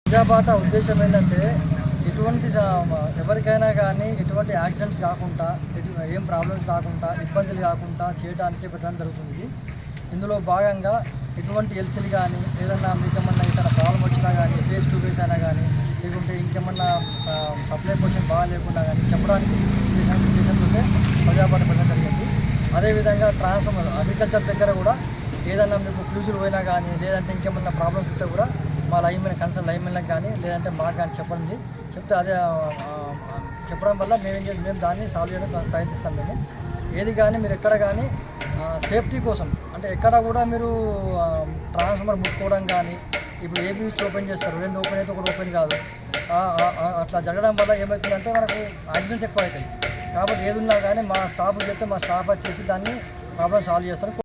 ప్రజాబాట ఉద్దేశం ఏంటంటే ఎటువంటి ఎవరికైనా కానీ ఎటువంటి యాక్సిడెంట్స్ కాకుండా ఏం ప్రాబ్లమ్స్ కాకుండా ఇబ్బందులు కాకుండా చేయడానికి పెట్టడం జరుగుతుంది. ఇందులో భాగంగా ఎటువంటి ఎల్సీలు కానీ ఏదన్నా మీకేమన్నా ఇక్కడ ప్రాబ్లం వచ్చినా కానీ ఫేస్ టు ఫేస్ అయినా కానీ లేకుంటే ఇంకేమన్నా సప్లై పొజిషన్ బాగా లేకుండా కానీ చెప్పడానికి ఉద్దేశంతో ప్రజాబాట పెట్టడం జరిగింది. అదేవిధంగా ట్రాన్స్ఫార్మర్ అగ్రికల్చర్ దగ్గర కూడా ఏదన్నా మీకు ఫ్యూజులు పోయినా కానీ లేదంటే ఇంకేమన్నా ప్రాబ్లమ్స్ ఉంటే కూడా మా లైన్మెన్ కన్సర్న్ లైన్మెన్లకు కానీ లేదంటే మాకు కానీ చెప్తే అదే చెప్పడం వల్ల మేము దాన్ని సాల్వ్ చేయడానికి ప్రయత్నిస్తాం. మేము ఏది కానీ మీరు ఎక్కడ కానీ సేఫ్టీ కోసం అంటే ఎక్కడ కూడా మీరు ట్రాన్స్ఫార్మర్ ముట్టుకోవడం కానీ ఇప్పుడు ఏ బీచ్ ఓపెన్ చేస్తారు, 2 ఓపెన్ అయితే 1 ఓపెన్ కాదు. అట్లా జరగడం వల్ల ఏమవుతుందంటే మనకు యాక్సిడెంట్స్ ఎక్కువ అవుతాయి. కాబట్టి ఏది ఉన్నా కానీ మా స్టాఫ్ చెప్తే మా స్టాఫ్ వచ్చేసి దాన్ని ప్రాబ్లం సాల్వ్ చేస్తారు.